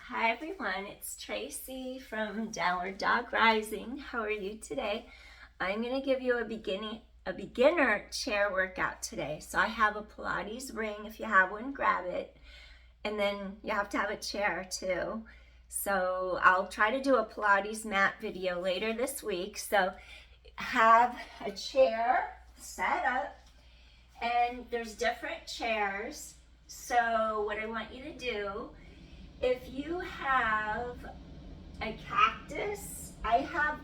Hi everyone, it's Tracy from Downward Dog Rising. How are you today? I'm going to give you a beginner chair workout today. So I have a Pilates ring. If you have one, grab it. And then you have to have a chair too. So I'll try to do a Pilates mat video later this week. So have a chair set up, and there's different chairs. So what I want you to do, if you have a cactus, I have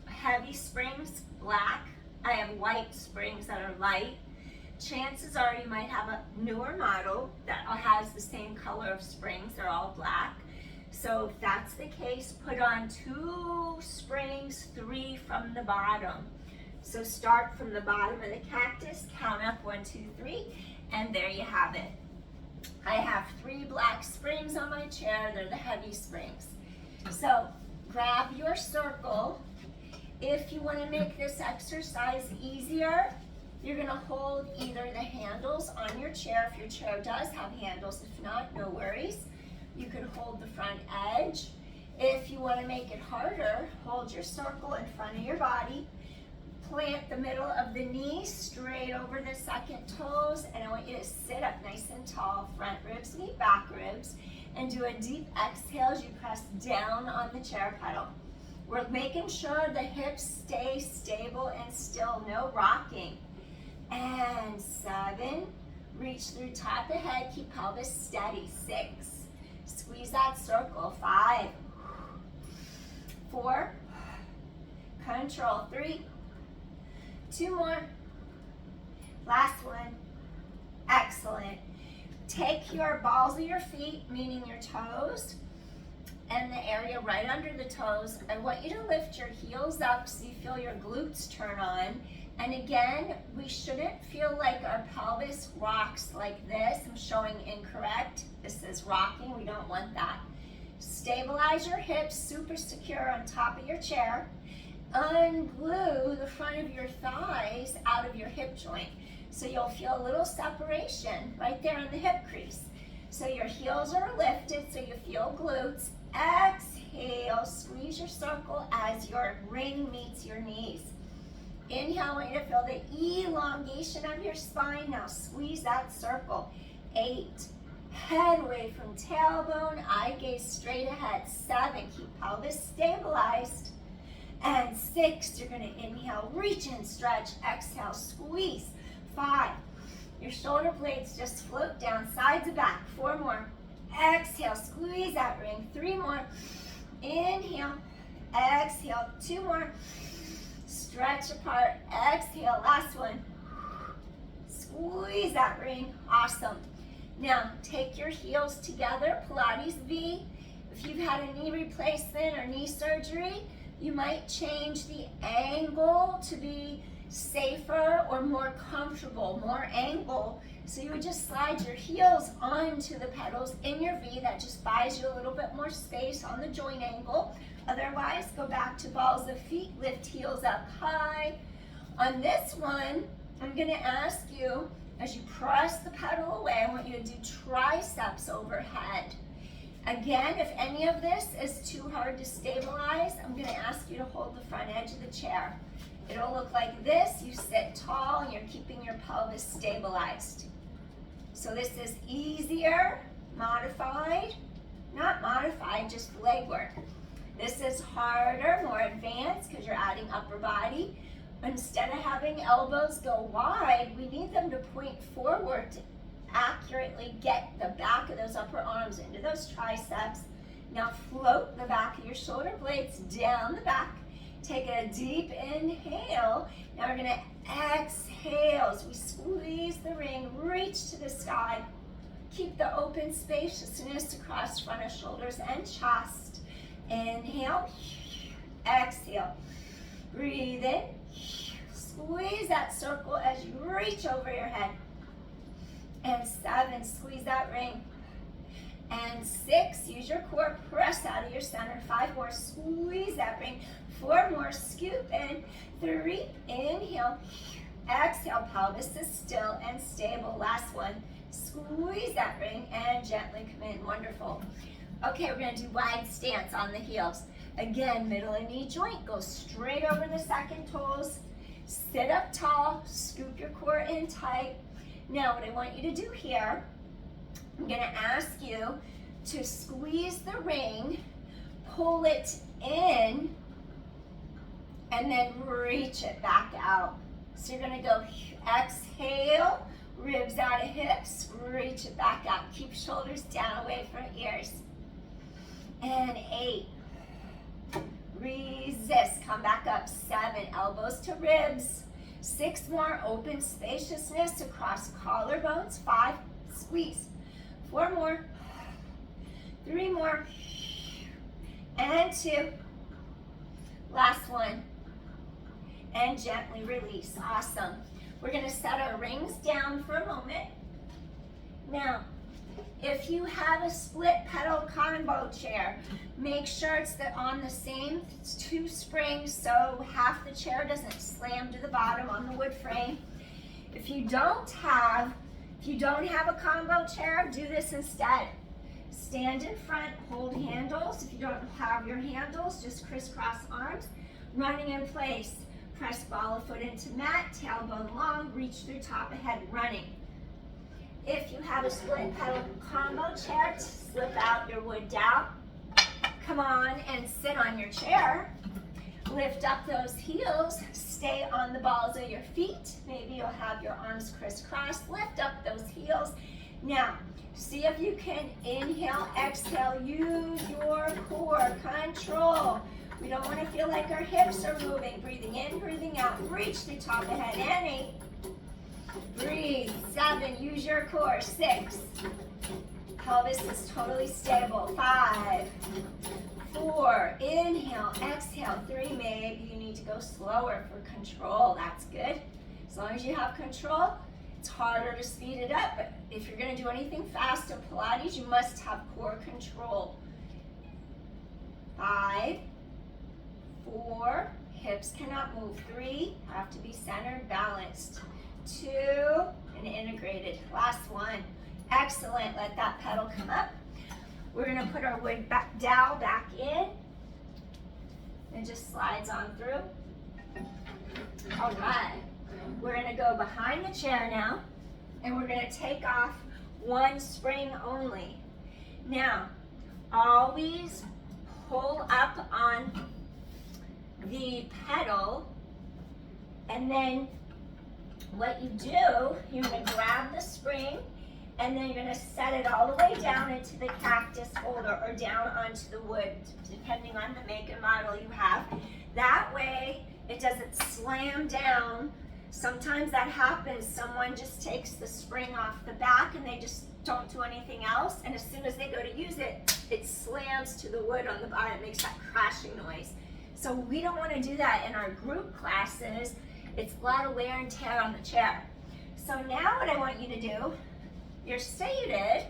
heavy springs, black. I have white springs that are light. Chances are you might have a newer model that has the same color of springs. They're all black. So if that's the case, put on 2 springs, 3 from the bottom. So start from the bottom of the cactus, count up 1, 2, 3, and there you have it. I have 3 black springs on my chair. They're the heavy springs. So grab your circle. If you want to make this exercise easier, you're going to hold either the handles on your chair, if your chair does have handles. If not, no worries. You could hold the front edge. If you want to make it harder, hold your circle in front of your body. Plant the middle of the knee straight over the second toes, and I want you to sit up nice and tall. Front ribs meet back ribs, and do a deep exhale as you press down on the chair pedal. We're making sure the hips stay stable and still, no rocking. And 7, reach through top of head, keep pelvis steady. 6, squeeze that circle. 5, 4, control. 3, 2 more. Last one. Excellent. Take your balls of your feet, meaning your toes, and the area right under the toes. I want you to lift your heels up so you feel your glutes turn on. And again, we shouldn't feel like our pelvis rocks like this. I'm showing incorrect. This is rocking. We don't want that. Stabilize your hips, super secure on top of your chair. Unglue the front of your thighs out of your hip joint. So you'll feel a little separation right there in the hip crease. So your heels are lifted so you feel glutes. Exhale, squeeze your circle as your ring meets your knees. Inhale, I want you to feel the elongation of your spine. Now squeeze that circle. 8, head away from tailbone, eye gaze straight ahead. 7, keep pelvis stabilized. And 6, you're going to inhale, reach and stretch. Exhale, squeeze. 5, your shoulder blades just float down, sides to back. 4 more. Exhale, squeeze that ring. 3 more. Inhale, exhale. 2 more. Stretch apart. Exhale, last one. Squeeze that ring. Awesome. Now, take your heels together, Pilates V. If you've had a knee replacement or knee surgery, you might change the angle to be safer or more comfortable, more angle. So you would just slide your heels onto the pedals in your V. That just buys you a little bit more space on the joint angle. Otherwise, go back to balls of feet, lift heels up high. On this one, I'm going to ask you, as you press the pedal away, I want you to do triceps overhead. Again, if any of this is too hard to stabilize, I'm going to ask you to hold the front edge of the chair. It'll look like this. You sit tall and you're keeping your pelvis stabilized. So this is easier, modified, not modified, just leg work. This is harder, more advanced because you're adding upper body. Instead of having elbows go wide, we need them to point forward to accurately get the back of those upper arms into those triceps. Now float the back of your shoulder blades down the back. Take a deep inhale. Now we're going to exhale as we squeeze the ring, reach to the sky. Keep the open spaciousness across front of shoulders and chest. Inhale, exhale. Breathe in, squeeze that circle as you reach over your head. And 7, squeeze that ring. And 6, use your core, press out of your center. 5 more, squeeze that ring. 4 more, scoop in. 3, inhale. Exhale, pelvis is still and stable. Last one, squeeze that ring and gently come in. Wonderful. Okay, we're gonna do wide stance on the heels. Again, middle of knee joint, go straight over the second toes. Sit up tall, scoop your core in tight. Now, what I want you to do here, I'm gonna ask you to squeeze the ring, pull it in, and then reach it back out. So you're gonna go exhale, ribs out of hips, reach it back out. Keep shoulders down away from ears. And 8. Resist, come back up. 7, elbows to ribs. 6 more, open spaciousness across collarbones. 5, squeeze. 4 more. 3 more. And 2. Last one. And gently release. Awesome. We're going to set our rings down for a moment. Now, if you have a split pedal combo chair, make sure it's on the same 2 springs so half the chair doesn't slam to the bottom on the wood frame. If you don't have a combo chair, do this instead. Stand in front, hold handles. If you don't have your handles, just crisscross arms, running in place. Press ball of foot into mat, tailbone long, reach through top of head, running. If you have a split pedal combo chair, slip out your wood dowel. Come on and sit on your chair. Lift up those heels, stay on the balls of your feet. Maybe you'll have your arms crisscross. Lift up those heels. Now, see if you can inhale, exhale, use your core, control. We don't want to feel like our hips are moving. Breathing in, breathing out. Reach through top of head. And 8. Breathe. 7. Use your core. 6. Pelvis is totally stable. 5. 4. Inhale, exhale. 3. Maybe you need to go slower for control. That's good. As long as you have control, it's harder to speed it up. But if you're going to do anything fast in Pilates, you must have core control. 5. 4, hips cannot move. 3, have to be centered, balanced. 2, and integrated. Last one. Excellent. Let that pedal come up. We're going to put our wood dowel back in. It just slides on through. All right. We're going to go behind the chair now, and we're going to take off 1 spring only. Now, always pull up on the pedal, and then what you do, you're going to grab the spring, and then you're going to set it all the way down into the cactus holder or down onto the wood, depending on the make and model you have. That way, it doesn't slam down. Sometimes that happens. Someone just takes the spring off the back and they just don't do anything else, and as soon as they go to use it, it slams to the wood on the bottom. It makes that crashing noise. So we don't want to do that in our group classes. It's a lot of wear and tear on the chair. So now what I want you to do, you're seated,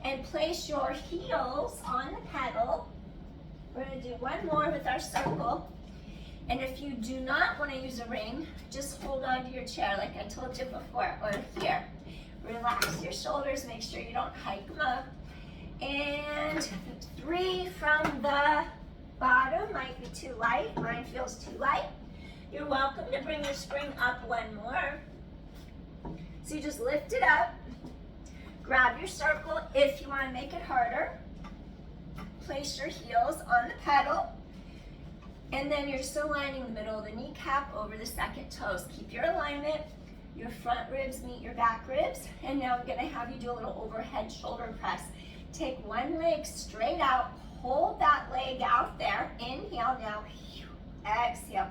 and place your heels on the pedal. We're going to do one more with our circle. And if you do not want to use a ring, just hold on to your chair like I told you before, or here. Relax your shoulders, make sure you don't hike them up. And 3 from the bottom, might be too light. Mine feels too light. You're welcome to bring your spring up 1 more. So you just lift it up, grab your circle if you want to make it harder. Place your heels on the pedal, and then you're still lining the middle of the kneecap over the second toes. Keep your alignment. Your front ribs meet your back ribs. And now I'm going to have you do a little overhead shoulder press. Take one leg straight out. Hold that leg out there. Inhale now. Exhale.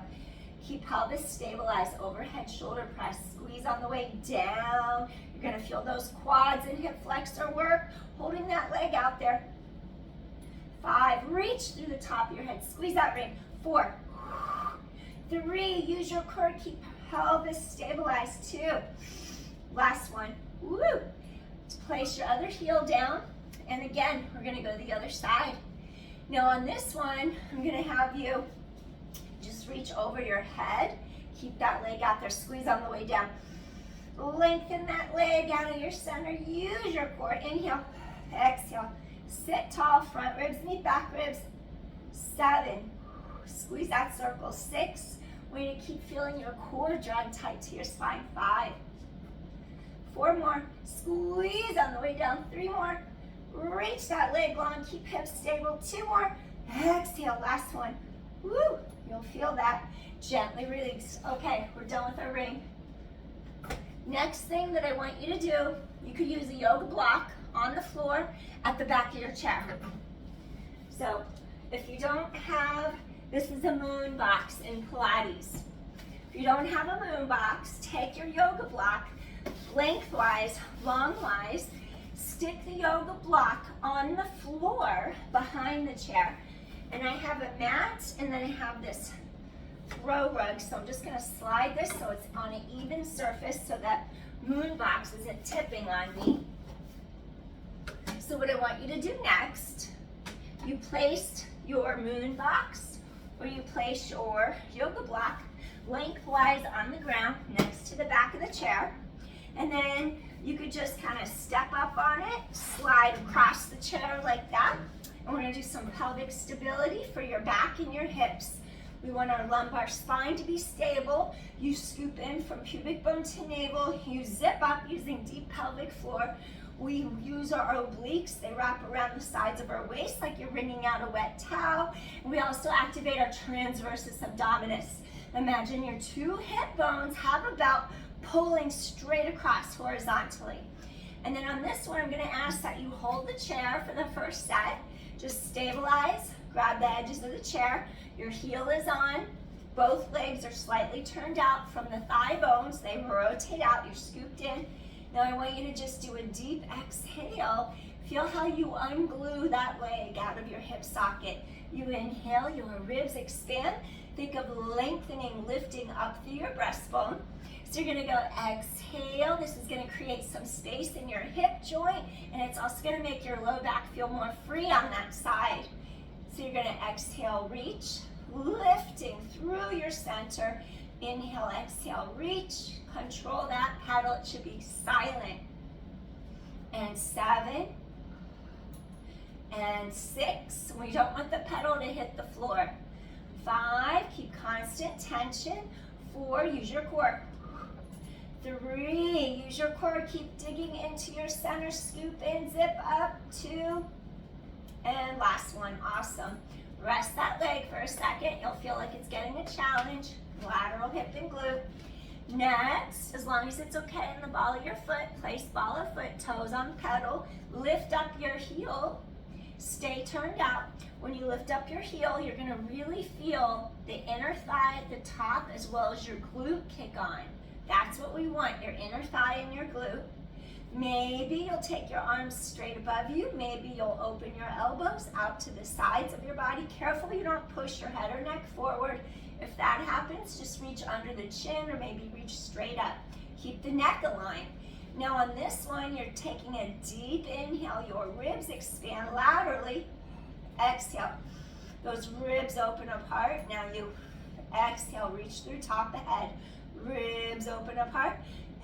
Keep pelvis stabilized. Overhead shoulder press. Squeeze on the way down. You're going to feel those quads and hip flexor work. Holding that leg out there. 5. Reach through the top of your head. Squeeze that ring. 4. 3. Use your core. Keep pelvis stabilized. 2. Last one. Woo. Place your other heel down. And again, we're going to go to the other side. Now on this one, I'm going to have you just reach over your head. Keep that leg out there. Squeeze on the way down. Lengthen that leg out of your center. Use your core. Inhale. Exhale. Sit tall, front ribs meet back ribs. 7, squeeze that circle. 6, way to keep feeling your core drawn tight to your spine. 5, 4 more, squeeze on the way down. 3 more, reach that leg long, keep hips stable. 2 more, exhale, last one. Woo, you'll feel that. Gently release. Okay, we're done with our ring. Next thing that I want you to do, you could use a yoga block on the floor at the back of your chair. So if you don't have, this is a moon box in Pilates. If you don't have a moon box, take your yoga block lengthwise, longwise, stick the yoga block on the floor behind the chair. And I have a mat, and then I have this throw rug, so I'm just going to slide this so it's on an even surface so that moon box isn't tipping on me. So what I want you to do next, you place your moon box or you place your yoga block lengthwise on the ground next to the back of the chair, and then you could just kind of step up on it, slide across the chair like that, and we're going to do some pelvic stability for your back and your hips. We want our lumbar spine to be stable. You scoop in from pubic bone to navel. You zip up using deep pelvic floor. We use our obliques. They wrap around the sides of our waist like you're wringing out a wet towel. And we also activate our transversus abdominis. Imagine your 2 hip bones have a belt pulling straight across horizontally. And then on this one, I'm going to ask that you hold the chair for the first set. Just stabilize, grab the edges of the chair. Your heel is on. Both legs are slightly turned out from the thigh bones. They rotate out. You're scooped in. Now I want you to just do a deep exhale. Feel how you unglue that leg out of your hip socket. You inhale, your ribs expand. Think of lengthening, lifting up through your breastbone. So you're going to go exhale. This is going to create some space in your hip joint, and it's also going to make your low back feel more free on that side. So you're going to exhale, reach, lifting through your center. Inhale, exhale, reach. Control that pedal. It should be silent. And 7. And 6. We don't want the pedal to hit the floor. 5. Keep constant tension. 4. Use your core. 3. Use your core. Keep digging into your center. Scoop in. Zip up. 2. And last one. Awesome. Rest that leg for a second. You'll feel like it's getting a challenge. Lateral hip and glute. Next, as long as it's okay in the ball of your foot, place ball of foot, toes on pedal. Lift up your heel. Stay turned out. When you lift up your heel, you're going to really feel the inner thigh at the top as well as your glute kick on. That's what we want, your inner thigh and your glute. Maybe you'll take your arms straight above you. Maybe you'll open your elbows out to the sides of your body. Careful you don't push your head or neck forward. If that happens, just reach under the chin or maybe reach straight up. Keep the neck aligned. Now on this one, you're taking a deep inhale. Your ribs expand laterally. Exhale. Those ribs open apart. Now you exhale, reach through top of head. Ribs open apart.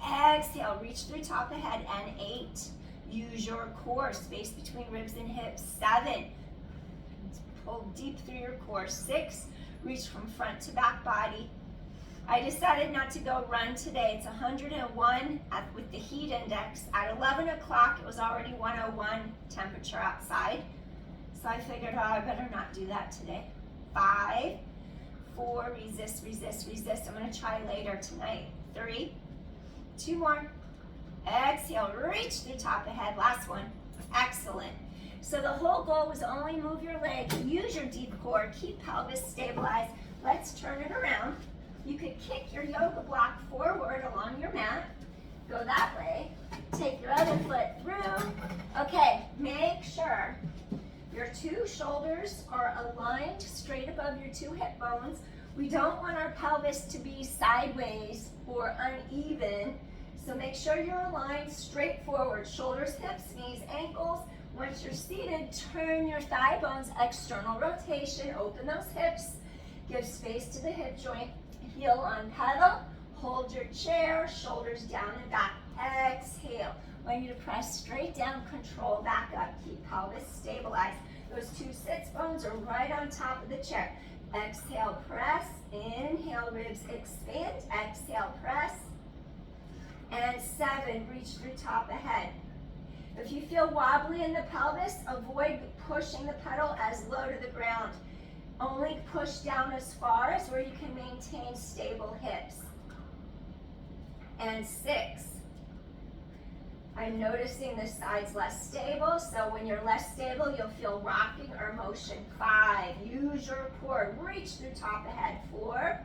Exhale, reach through top of head. And 8. Use your core, space between ribs and hips. 7. Pull deep through your core. 6. Reach from front to back body. I decided not to go run today. It's 101 with the heat index. At 11 o'clock, it was already 101 temperature outside. So I figured, I better not do that today. 5, 4, resist, resist, resist. I'm going to try later tonight. 3, 2 more. Exhale, reach through top of head. Last one. Excellent. So the whole goal was only move your leg, use your deep core, keep pelvis stabilized. Let's turn it around. You could kick your yoga block forward along your mat. Go that way. Take your other foot through. Okay, make sure your 2 shoulders are aligned straight above your 2 hip bones. We don't want our pelvis to be sideways or uneven. So make sure you're aligned straight forward. Shoulders, hips, knees, ankles. Once you're seated, turn your thigh bones, external rotation, open those hips, give space to the hip joint, heel on pedal, hold your chair, shoulders down and back, exhale. I want you to press straight down, control back up, keep pelvis stabilized. Those two sits bones are right on top of the chair. Exhale, press, inhale, ribs expand, exhale, press, and 7, reach through top of head. If you feel wobbly in the pelvis, avoid pushing the pedal as low to the ground. Only push down as far as where you can maintain stable hips. And 6. I'm noticing this side's less stable, so when you're less stable, you'll feel rocking or motion. 5, use your core, reach through top of head. 4,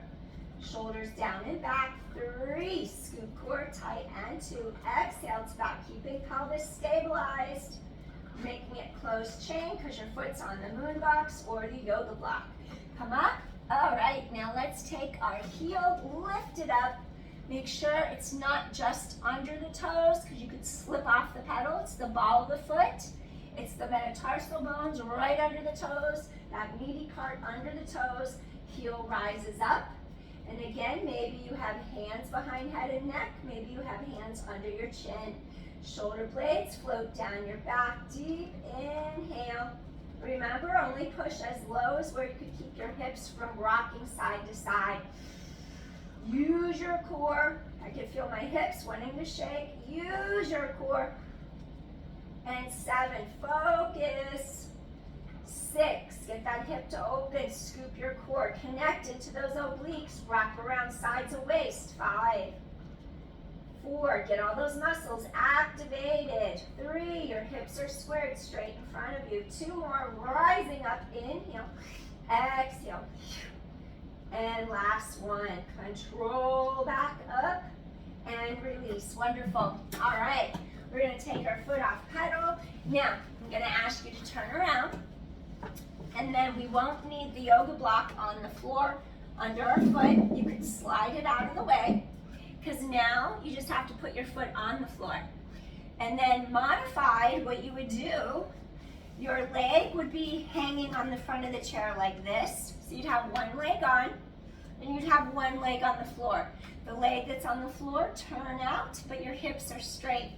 shoulders down and back. 3, scoop core tight. And 2, exhale, it's about keeping pelvis stabilized, making it closed chain because your foot's on the moon box or the yoga block. Come up. All right, now let's take our heel, lift it up. Make sure it's not just under the toes because you could slip off the pedal. It's the ball of the foot. It's the metatarsal bones right under the toes, that meaty part under the toes. Heel rises up. And again, maybe you have hands behind head and neck. Maybe you have hands under your chin. Shoulder blades float down your back. Deep inhale. Remember, only push as low as where you could keep your hips from rocking side to side. Use your core. I can feel my hips wanting to shake. Use your core. And 7, focus. 6, get that hip to open. Scoop your core. Connect into those obliques. Wrap around sides of waist. 5, 4, get all those muscles activated. 3, your hips are squared straight in front of you. 2 more, rising up. Inhale. Exhale. And last one, control back up and release. Wonderful. All right, we're gonna take our foot off pedal. Now, I'm gonna ask you to turn around, and then we won't need the yoga block on the floor under our foot. You can slide it out of the way, because now you just have to put your foot on the floor. And then modified, what you would do, your leg would be hanging on the front of the chair like this. So you'd have one leg on, and you'd have one leg on the floor. The leg that's on the floor, turn out, but your hips are straight.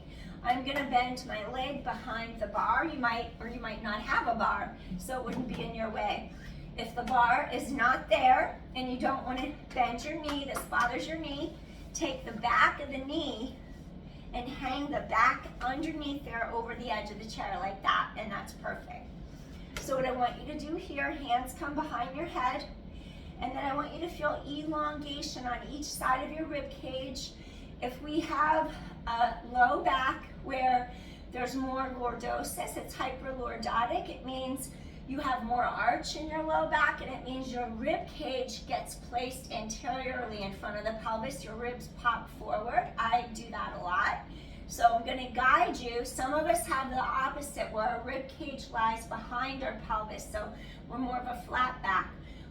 I'm gonna bend my leg behind the bar. You might or you might not have a bar, so it wouldn't be in your way. If the bar is not there, and you don't wanna bend your knee, this bothers your knee, take the back of the knee and hang the back underneath there over the edge of the chair like that, and that's perfect. So what I want you to do here, hands come behind your head, and then I want you to feel elongation on each side of your rib cage. If we have a low back where there's more lordosis, it's hyperlordotic, it means you have more arch in your low back, and it means your rib cage gets placed anteriorly in front of the pelvis. Your ribs pop forward. I do that a lot. So I'm going to guide you. Some of us have the opposite, where our rib cage lies behind our pelvis, so we're more of a flat back.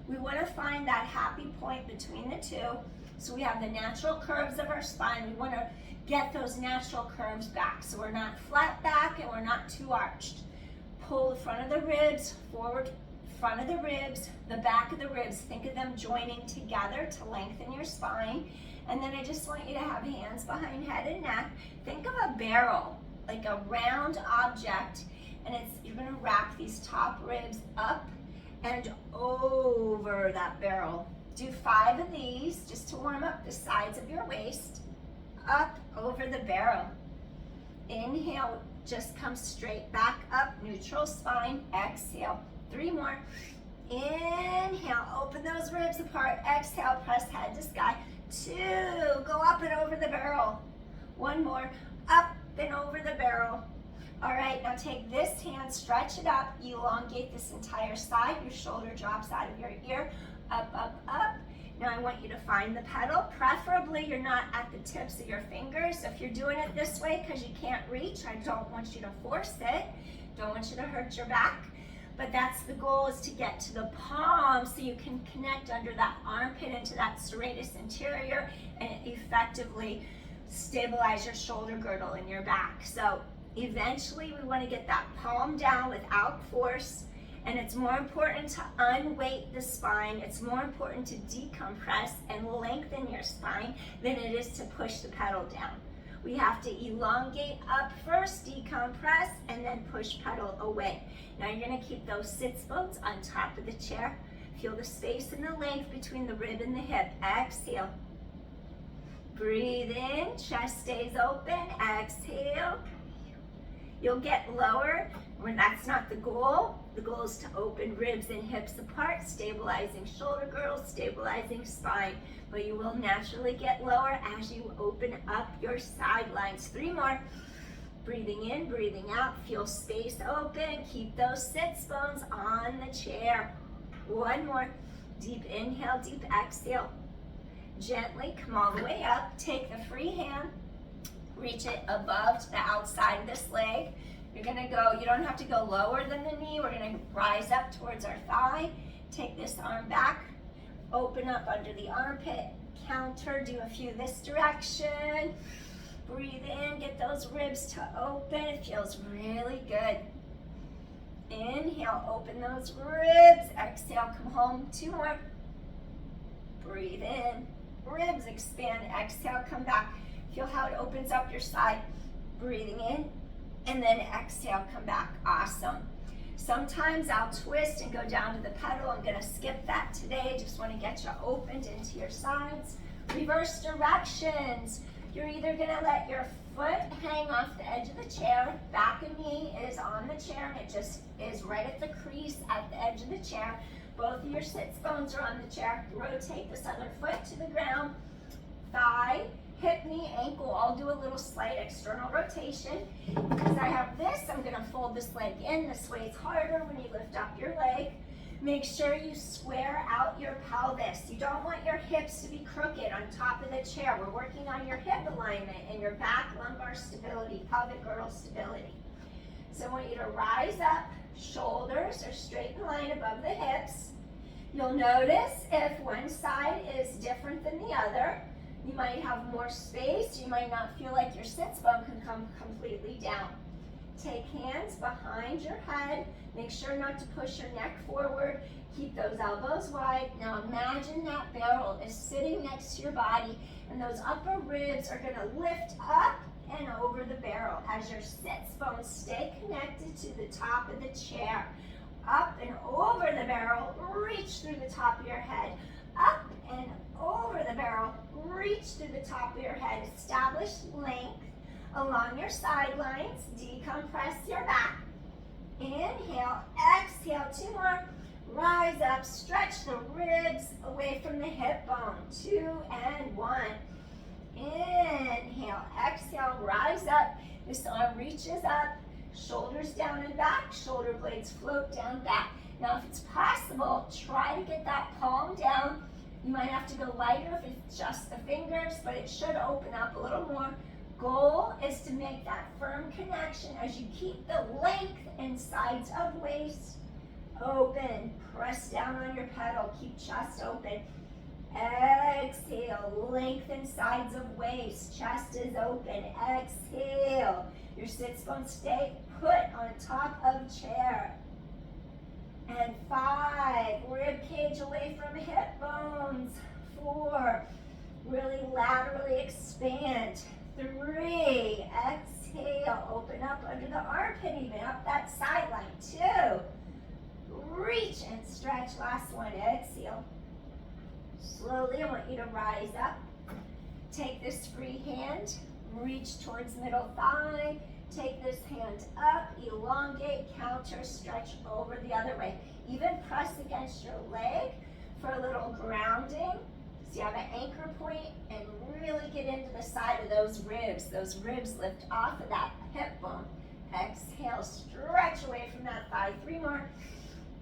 We want to find that happy point between the two. So we have the natural curves of our spine. We want to get those natural curves back, so we're not flat back and we're not too arched. Pull the front of the ribs forward, front of the ribs, the back of the ribs. Think of them joining together to lengthen your spine. And then I just want you to have hands behind head and neck. Think of a barrel, like a round object, and you're gonna wrap these top ribs up and over that barrel. Do 5 of these just to warm up the sides of your waist. Up over the barrel. Inhale, just come straight back up, neutral spine. Exhale, 3 more. Inhale, open those ribs apart. Exhale, press head to sky. 2, go up and over the barrel. 1 more, up and over the barrel. All right, now take this hand, stretch it up, elongate this entire side. Your shoulder drops out of your ear. Up, up, up. Now I want you to find the pedal. Preferably you're not at the tips of your fingers. If you're doing it this way because you can't reach, I don't want you to force it. Don't want you to hurt your back. But that's the goal, is to get to the palm so you can connect under that armpit into that serratus anterior and effectively stabilize your shoulder girdle in your back. So eventually we want to get that palm down without force. And it's more important to unweight the spine. It's more important to decompress and lengthen your spine than it is to push the pedal down. We have to elongate up first, decompress, and then push pedal away. Now you're gonna keep those sits bones on top of the chair. Feel the space and the length between the rib and the hip. Exhale. Breathe in, chest stays open. Exhale. You'll get lower when that's not the goal. The goal is to open ribs and hips apart, stabilizing shoulder girdle, stabilizing spine. But you will naturally get lower as you open up your sidelines. 3 more. Breathing in, breathing out. Feel space open. Keep those sits bones on the chair. 1 more. Deep inhale, deep exhale. Gently come all the way up. Take the free hand. Reach it above to the outside of this leg. You're gonna go, you don't have to go lower than the knee. We're gonna rise up towards our thigh. Take this arm back. Open up under the armpit. Counter, do a few this direction. Breathe in, get those ribs to open. It feels really good. Inhale, open those ribs. Exhale, come home. 2 more. Breathe in, ribs expand. Exhale, come back. Feel how it opens up your side. Breathing in, and then exhale, come back. Awesome. Sometimes I'll twist and go down to the pedal. I'm gonna skip that today. Just wanna get you opened into your sides. Reverse directions. You're either gonna let your foot hang off the edge of the chair. Back and knee is on the chair, and it just is right at the crease at the edge of the chair. Both of your sits bones are on the chair. Rotate this other foot to the ground. Thigh, hip, knee, ankle, I'll do a little slight external rotation. Because I have this, I'm gonna fold this leg in. This way it's harder when you lift up your leg. Make sure you square out your pelvis. You don't want your hips to be crooked on top of the chair. We're working on your hip alignment and your back lumbar stability, pelvic girdle stability. So I want you to rise up, shoulders are straight in line above the hips. You'll notice if one side is different than the other. You might have more space. You might not feel like your sits bone can come completely down. Take hands behind your head. Make sure not to push your neck forward. Keep those elbows wide. Now imagine that barrel is sitting next to your body, and those upper ribs are going to lift up and over the barrel as your sits bones stay connected to the top of the chair. Up and over the barrel. Reach through the top of your head. Up and over the barrel. Reach through the top of your head. Establish length along your sidelines. Decompress your back. Inhale, exhale, 2 more. Rise up, stretch the ribs away from the hip bone. 2 and 1. Inhale, exhale, rise up. This arm reaches up, shoulders down and back, shoulder blades float down back. Now if it's possible, try to get that palm down. You might have to go lighter if it's just the fingers, but it should open up a little more. Goal is to make that firm connection as you keep the length and sides of waist open. Press down on your pedal, keep chest open. Exhale, lengthen sides of waist, chest is open. Exhale, your sits bones stay put on top of chair. And 5, rib cage away from hip bones. 4, really laterally expand. 3, exhale, open up under the armpit, even up that sideline. 2, reach and stretch. Last one, exhale. Slowly, I want you to rise up. Take this free hand, reach towards middle thigh. Take this hand up, elongate, counter, stretch over the other way. Even press against your leg for a little grounding. So you have an anchor point and really get into the side of those ribs. Those ribs lift off of that hip bone. Exhale, stretch away from that thigh. 3 more.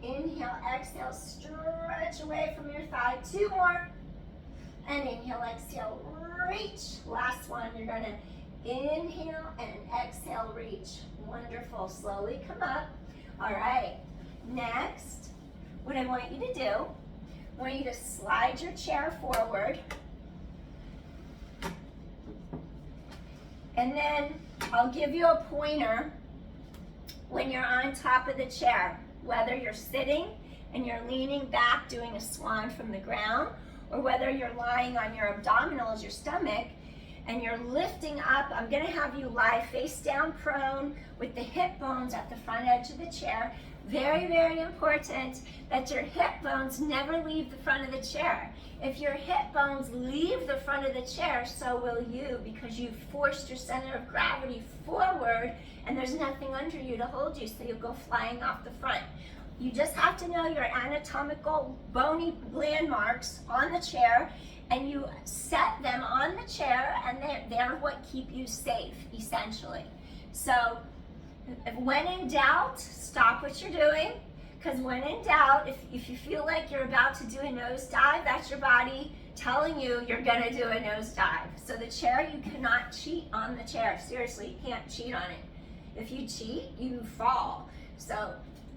Inhale, exhale, stretch away from your thigh. 2 more. And inhale, exhale, reach. Last one, you're gonna inhale and exhale, reach. Wonderful, slowly come up. All right, next, what I want you to do, I want you to slide your chair forward. And then I'll give you a pointer when you're on top of the chair, whether you're sitting and you're leaning back doing a swan from the ground, or whether you're lying on your abdominals, your stomach, and you're lifting up. I'm gonna have you lie face down prone with the hip bones at the front edge of the chair. Very, very important that your hip bones never leave the front of the chair. If your hip bones leave the front of the chair, so will you, because you've forced your center of gravity forward and there's nothing under you to hold you, so you'll go flying off the front. You just have to know your anatomical bony landmarks on the chair, and you set them on the chair, and they're what keep you safe, essentially. So when in doubt, stop what you're doing, because when in doubt, if you feel like you're about to do a nosedive, that's your body telling you you're gonna do a nosedive. So the chair, you cannot cheat on the chair. Seriously, you can't cheat on it. If you cheat, you fall. So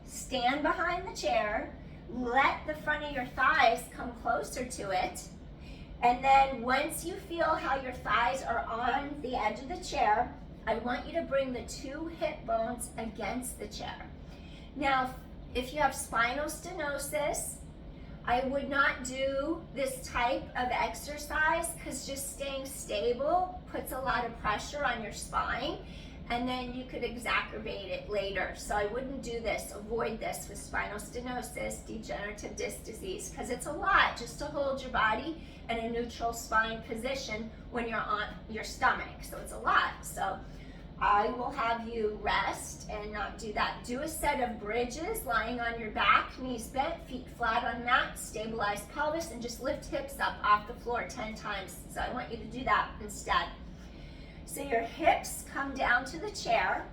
stand behind the chair, let the front of your thighs come closer to it, and then once you feel how your thighs are on the edge of the chair, I want you to bring the two hip bones against the chair. Now, if you have spinal stenosis, I would not do this type of exercise because just staying stable puts a lot of pressure on your spine, and then you could exacerbate it later. So I wouldn't do this, avoid this with spinal stenosis, degenerative disc disease, because it's a lot just to hold your body in a neutral spine position when you're on your stomach. So it's a lot. So I will have you rest and not do that. Do a set of bridges lying on your back, knees bent, feet flat on mat, stabilize pelvis, and just lift hips up off the floor 10 times. So I want you to do that instead. So your hips come down to the chair.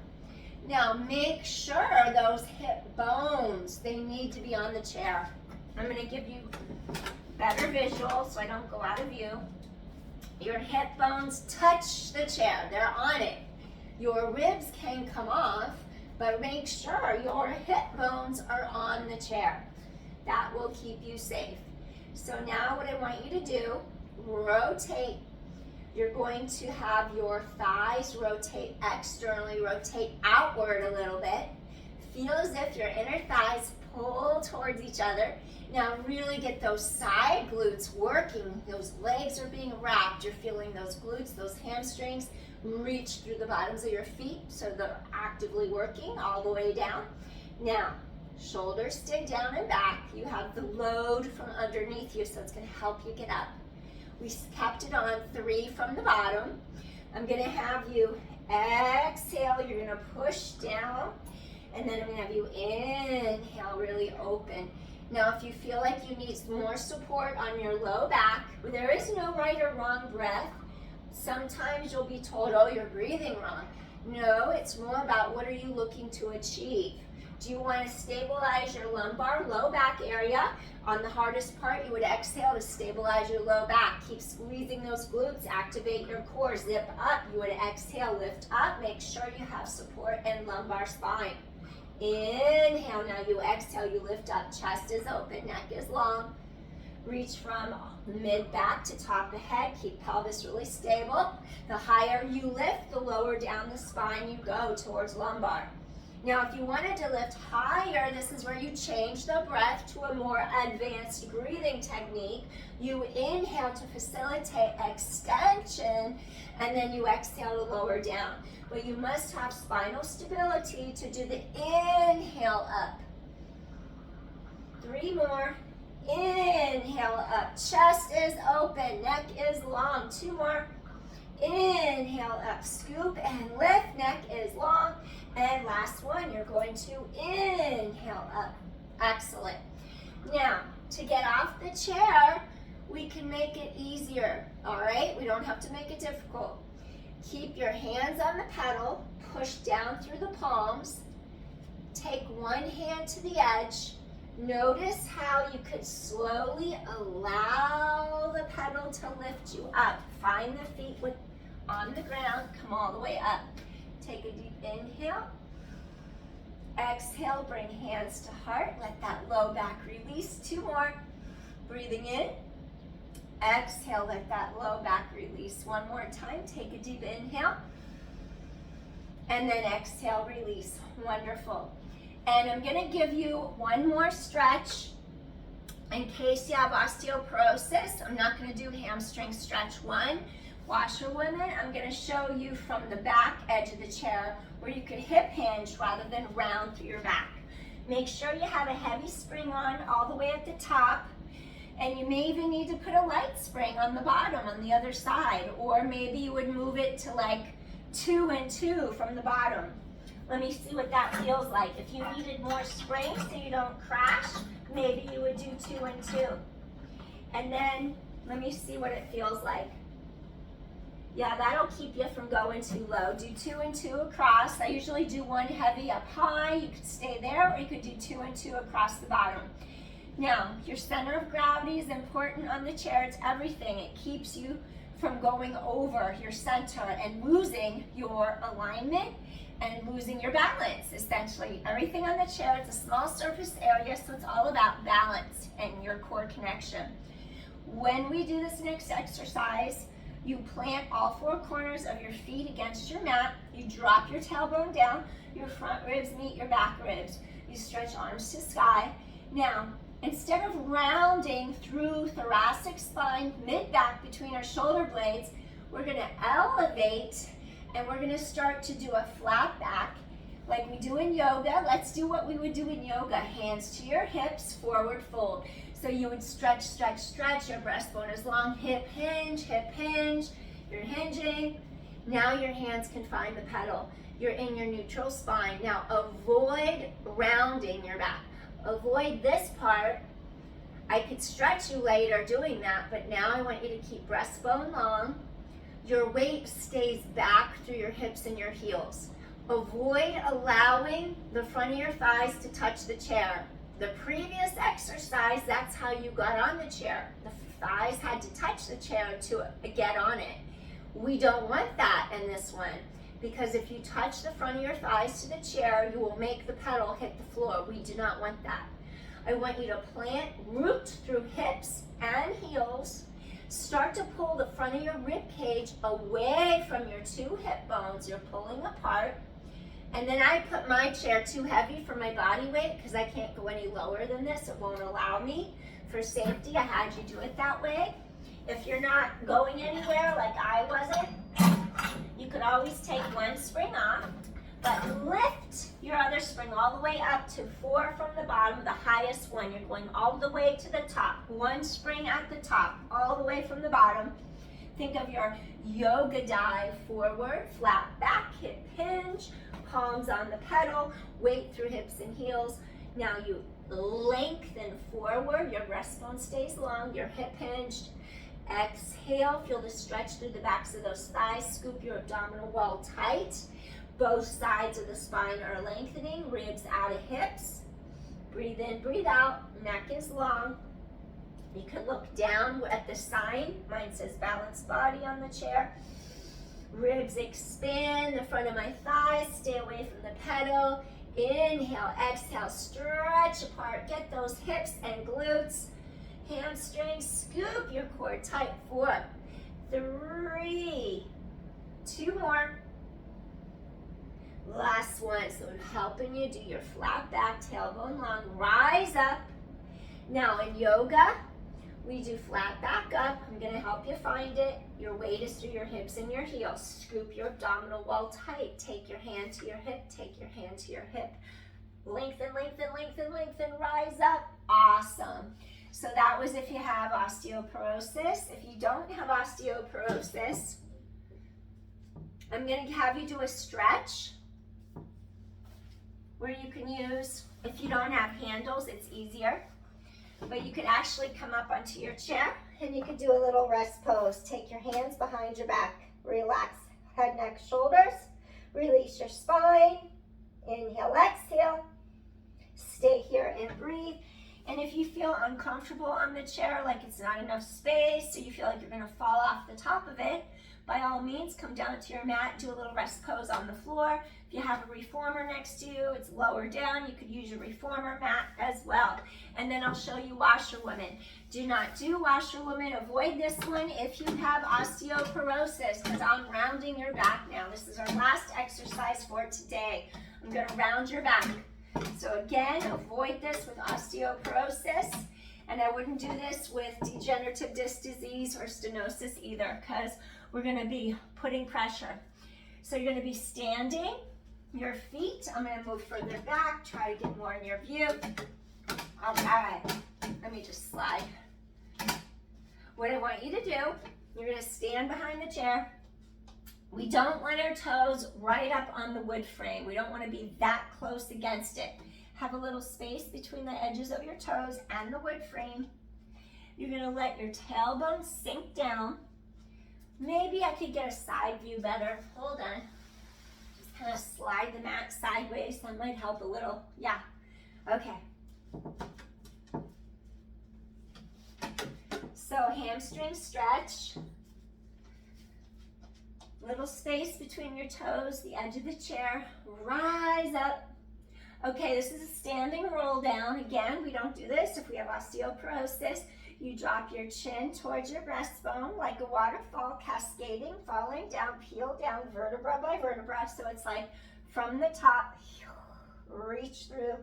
Now make sure those hip bones, they need to be on the chair. I'm gonna give you better visual so I don't go out of view. Your hip bones touch the chair, they're on it. Your ribs can come off, but make sure your hip bones are on the chair. That will keep you safe. So now what I want you to do, rotate. You're going to have your thighs rotate externally, rotate outward a little bit. Feel as if your inner thighs pull towards each other. Now really get those side glutes working. Those legs are being wrapped. You're feeling those glutes, those hamstrings. Reach through the bottoms of your feet so they're actively working all the way down. Now, shoulders stay down and back. You have the load from underneath you, so it's going to help you get up. We kept it on 3 from the bottom. I'm going to have you exhale. You're going to push down, and then I'm going to have you inhale, really open. Now, if you feel like you need more support on your low back, there is no right or wrong breath. Sometimes you'll be told, oh, you're breathing wrong. No, it's more about what are you looking to achieve. Do you want to stabilize your lumbar, low back area? On the hardest part, you would exhale to stabilize your low back. Keep squeezing those glutes, activate your core, zip up. You would exhale, lift up. Make sure you have support in lumbar spine. Inhale, now you exhale, you lift up. Chest is open, neck is long. Reach from mid-back to top of head. Keep pelvis really stable. The higher you lift, the lower down the spine you go towards lumbar. Now, if you wanted to lift higher, this is where you change the breath to a more advanced breathing technique. You inhale to facilitate extension, and then you exhale to lower down. But you must have spinal stability to do the inhale up. 3 more. Inhale up. Chest is open. Neck is long. 2 more. Inhale up. Scoop and lift. Neck is long. And last one, you're going to inhale up. Excellent. Now, to get off the chair, we can make it easier, all right? We don't have to make it difficult. Keep your hands on the pedal, push down through the palms, take one hand to the edge. Notice how you could slowly allow the pedal to lift you up. Find the feet on the ground, come all the way up. Take a deep inhale. Exhale, bring hands to heart. Let that low back release. 2 more. Breathing in. Exhale, let that low back release. 1 more time. Take a deep inhale. And then exhale, release. Wonderful. And I'm going to give you one more stretch in case you have osteoporosis. I'm not going to do hamstring stretch 1. Washerwomen, I'm going to show you from the back edge of the chair where you could hip hinge rather than round through your back. Make sure you have a heavy spring on all the way at the top, and you may even need to put a light spring on the bottom on the other side, or maybe you would move it to like 2 and 2 from the bottom. Let me see what that feels like. If you needed more spring so you don't crash, maybe you would do 2 and 2. And then let me see what it feels like. Yeah, that'll keep you from going too low. Do 2 and 2 across. I usually do 1 heavy up high. You could stay there, or you could do 2 and 2 across the bottom. Now, your center of gravity is important on the chair. It's everything. It keeps you from going over your center and losing your alignment and losing your balance, essentially. Everything on the chair, it's a small surface area, so it's all about balance and your core connection. When we do this next exercise, you plant all 4 corners of your feet against your mat. You drop your tailbone down. Your front ribs meet your back ribs. You stretch arms to sky. Now, instead of rounding through thoracic spine, mid-back between our shoulder blades, we're going to elevate, and we're going to start to do a flat back like we do in yoga. Let's do what we would do in yoga. Hands to your hips, forward fold. So you would stretch, stretch, stretch. Your breastbone is long. Hip hinge, hip hinge. You're hinging. Now your hands can find the pedal. You're in your neutral spine. Now avoid rounding your back. Avoid this part. I could stretch you later doing that, but now I want you to keep breastbone long. Your weight stays back through your hips and your heels. Avoid allowing the front of your thighs to touch the chair. The previous exercise, that's how you got on the chair. The thighs had to touch the chair to get on it. We don't want that in this one, because if you touch the front of your thighs to the chair, you will make the pedal hit the floor. We do not want that. I want you to plant root through hips and heels. Start to pull the front of your rib cage away from your 2 hip bones. You're pulling apart. And then I put my chair too heavy for my body weight because I can't go any lower than this. It won't allow me. For safety, I had you do it that way. If you're not going anywhere like I wasn't, you could always take 1 spring off, but lift your other spring all the way up to 4 from the bottom, the highest one. You're going all the way to the top. 1 spring at the top, all the way from the bottom. Think of your yoga dive forward, flat back, hip hinge, palms on the pedal, weight through hips and heels. Now you lengthen forward, your breastbone stays long, you're hip hinged. Exhale, feel the stretch through the backs of those thighs, scoop your abdominal wall tight. Both sides of the spine are lengthening, ribs out of hips. Breathe in, breathe out, neck is long. You can look down at the sign. Mine says balanced body on the chair. Ribs expand, the front of my thighs, stay away from the pedal. Inhale, exhale, stretch apart. Get those hips and glutes. Hamstrings, scoop your core tight. 4, 3, 2 more. Last one. So I'm helping you do your flat back, tailbone long. Rise up. Now in yoga, we do flat back up. I'm going to help you find it. Your weight is through your hips and your heels. Scoop your abdominal wall tight. Take your hand to your hip. Take your hand to your hip. Lengthen, lengthen, lengthen, lengthen. Rise up. Awesome. So that was if you have osteoporosis. If you don't have osteoporosis, I'm going to have you do a stretch where you can use, if you don't have handles, it's easier. But you could actually come up onto your chair and you could do a little rest pose. Take your hands behind your back. Relax head, neck, shoulders. Release your spine. Inhale, exhale. Stay here and breathe. And if you feel uncomfortable on the chair, like it's not enough space, or you feel like you're going to fall off the top of it, by all means, come down to your mat, do a little rest pose on the floor. If you have a reformer next to you, it's lower down, you could use your reformer mat as well. And then I'll show you washerwoman. Do not do washerwoman. Avoid this one if you have osteoporosis, because I'm rounding your back now. This is our last exercise for today. I'm going to round your back. So again, avoid this with osteoporosis. And I wouldn't do this with degenerative disc disease or stenosis either, because we're gonna be putting pressure. So you're gonna be standing, your feet, I'm gonna move further back, try to get more in your view. All right, let me just slide. What I want you to do, you're gonna stand behind the chair. We don't want our toes right up on the wood frame. We don't wanna be that close against it. Have a little space between the edges of your toes and the wood frame. You're gonna let your tailbone sink down. Maybe I could get a side view better. Hold on. Just kind of slide the mat sideways. That might help a little. Yeah, okay. So hamstring stretch. Little space between your toes, the edge of the chair. Rise up. Okay, this is a standing roll down. Again, we don't do this if we have osteoporosis. You drop your chin towards your breastbone like a waterfall, cascading, falling down, peel down vertebra by vertebra. So it's like from the top, reach through,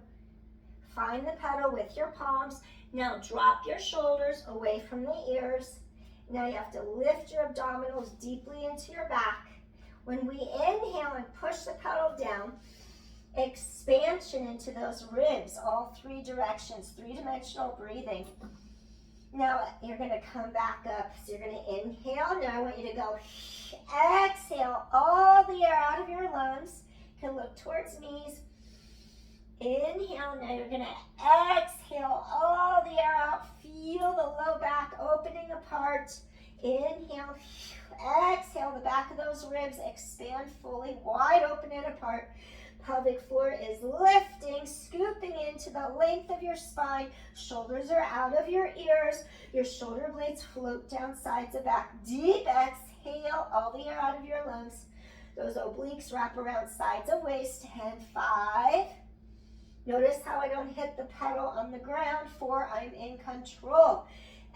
find the pedal with your palms. Now drop your shoulders away from the ears. Now you have to lift your abdominals deeply into your back. When we inhale and push the pedal down, expansion into those ribs, all three directions, three-dimensional breathing. Now you're gonna come back up. So you're gonna inhale. Now I want you to go exhale all the air out of your lungs. You can look towards knees. Inhale. Now you're gonna exhale all the air out. Feel the low back opening apart. Inhale. Exhale. The back of those ribs expand fully, wide open and apart. Pelvic floor is lifting, scooping into the length of your spine. Shoulders are out of your ears. Your shoulder blades float down sides of back. Deep exhale, all the air out of your lungs. Those obliques wrap around sides of waist. And 5. Notice how I don't hit the pedal on the ground. 4, I'm in control.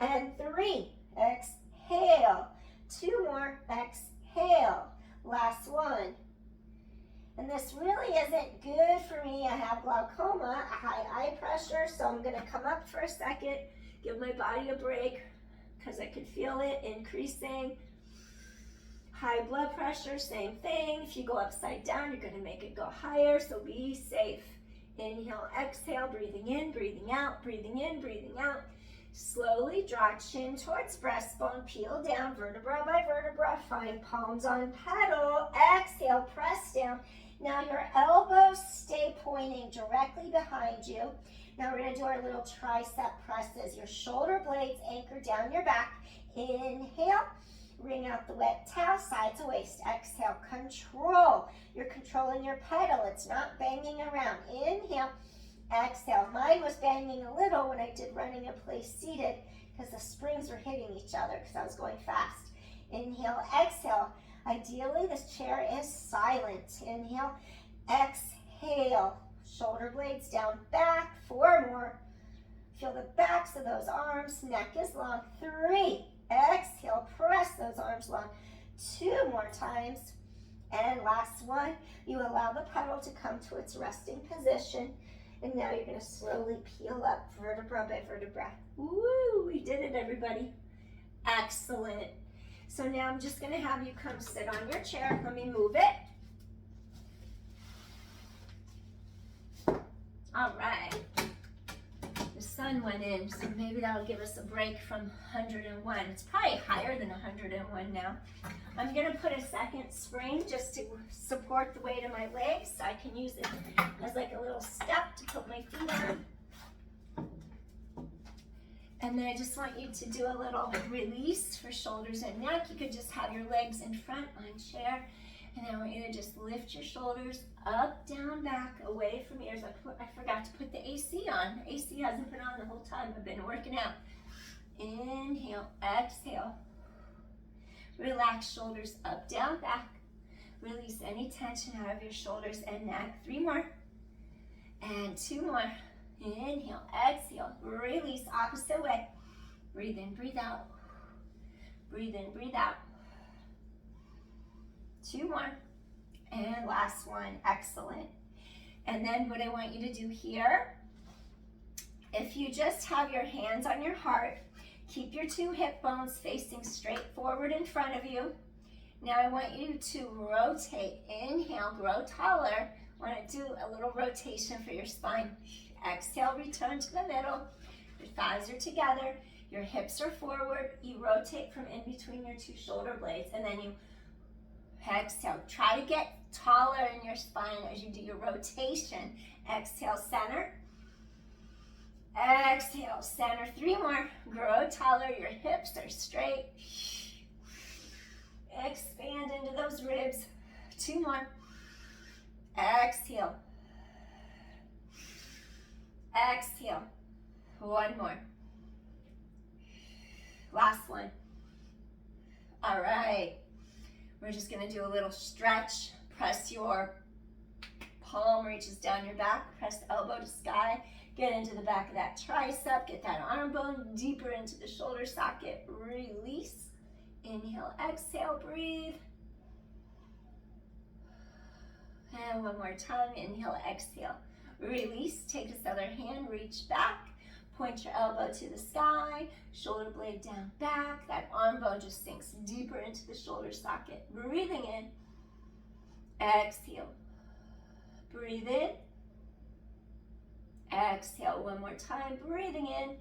And 3, exhale. 2 more, exhale. Last one. And this really isn't good for me. I have glaucoma, high eye pressure, so I'm gonna come up for a second, give my body a break, because I could feel it increasing. High blood pressure, same thing. If you go upside down, you're gonna make it go higher, so be safe. Inhale, exhale, breathing in, breathing out, breathing in, breathing out. Slowly draw chin towards breastbone, peel down vertebra by vertebra, find palms on pedal, exhale, press down. Now your elbows stay pointing directly behind you. Now we're gonna do our little tricep presses. Your shoulder blades anchor down your back. Inhale, wring out the wet towel, sides of waist. Exhale, control. You're controlling your pedal. It's not banging around. Inhale, exhale. Mine was banging a little when I did running in place seated because the springs were hitting each other because I was going fast. Inhale, exhale. Ideally, this chair is silent. Inhale, exhale. Shoulder blades down, back. 4 more. Feel the backs of those arms. Neck is long. 3. Exhale, press those arms long. 2 more times. And last one, you allow the pedal to come to its resting position. And now you're gonna slowly peel up vertebra by vertebra. Woo, we did it, everybody. Excellent. So now I'm just gonna have you come sit on your chair. Let me move it. All right. The sun went in, so maybe that'll give us a break from 101. It's probably higher than 101 now. I'm gonna put a second spring just to support the weight of my legs, so I can use it as like a little step to put my feet on. And then I just want you to do a little release for shoulders and neck. You could just have your legs in front on chair. And I want you to just lift your shoulders up, down, back, away from ears. I forgot to put the AC on. The AC hasn't been on the whole time I've been working out. Inhale, exhale. Relax shoulders up, down, back. Release any tension out of your shoulders and neck. 3 more. And 2 more. Inhale, exhale, release, opposite way. Breathe in, breathe out. Breathe in, breathe out. 2 more. And last one, excellent. And then what I want you to do here If you just have your hands on your heart, keep your 2 hip bones facing straight forward in front of you. Now I want you to rotate. Inhale, grow taller. I want to do a little rotation for your spine. Exhale, return to the middle. Your thighs are together. Your hips are forward. You rotate from in between your 2 shoulder blades, and then you exhale. Try to get taller in your spine as you do your rotation. Exhale, center. Exhale, center. 3 more. Grow taller. Your hips are straight. Expand into those ribs. 2 more. Exhale. Exhale. 1 more. Last one. All right. We're just going to do a little stretch. Press your palm reaches down your back. Press elbow to sky. Get into the back of that tricep. Get that arm bone deeper into the shoulder socket. Release. Inhale, exhale, breathe. And one more time. Inhale, exhale. Release. Take this other hand. Reach back. Point your elbow to the sky, shoulder blade down back. That arm bone just sinks deeper into the shoulder socket. Breathing in. Exhale. Breathe in. Exhale. One more time. Breathing in.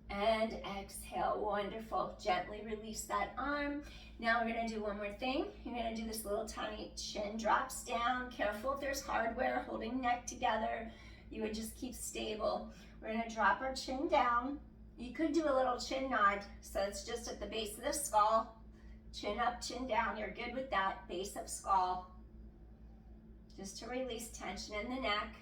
And exhale. Wonderful. Gently release that arm. Now we're going to do one more thing. You're going to do this little tiny chin drops down. Careful if there's hardware holding neck together. You would just keep stable. We're going to drop our chin down. You could do a little chin nod, so it's just at the base of the skull. Chin up, chin down. You're good with that. Base of skull. Just to release tension in the neck.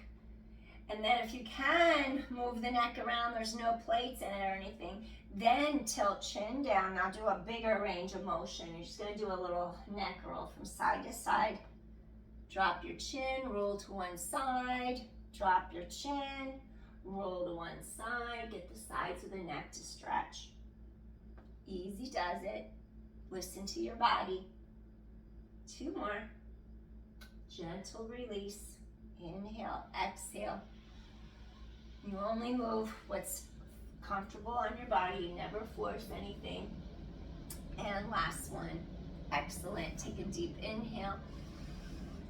And then if you can move the neck around, there's no plates in it or anything, then tilt chin down. Now do a bigger range of motion. You're just going to do a little neck roll from side to side. Drop your chin, roll to one side. Drop your chin. Roll to one side, get the sides of the neck to stretch. Easy does it. Listen to your body. 2 more. Gentle release. Inhale, exhale. You only move what's comfortable on your body. You never force anything. And last one. Excellent. Take a deep inhale.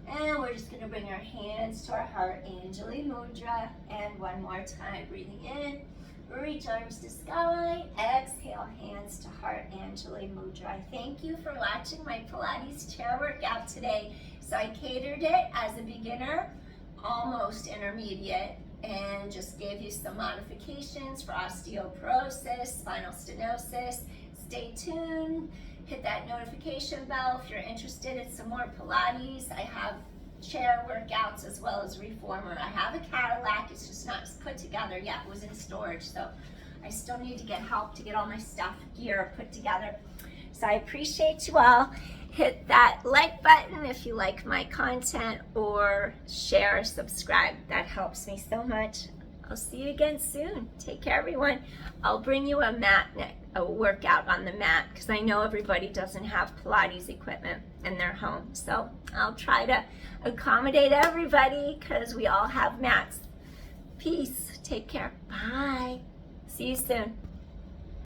And we're just going to bring our hands to our heart, Anjali Mudra. And one more time, breathing in, reach arms to sky. Exhale, hands to heart, Anjali Mudra. Thank you for watching my Pilates chair workout today. So I catered it as a beginner, almost intermediate, and just gave you some modifications for osteoporosis, spinal stenosis. Stay tuned. Hit that notification bell if you're interested in some more Pilates. I have chair workouts as well as reformer. I have a Cadillac, it's just not put together yet. It was in storage, so I still need to get help to get all my stuff, gear put together. So I appreciate you all. Hit that like button if you like my content, or share or subscribe. That helps me so much. I'll see you again soon. Take care, everyone. I'll bring you a workout on the mat, because I know everybody doesn't have Pilates equipment in their home. So I'll try to accommodate everybody, because we all have mats. Peace. Take care. Bye. See you soon.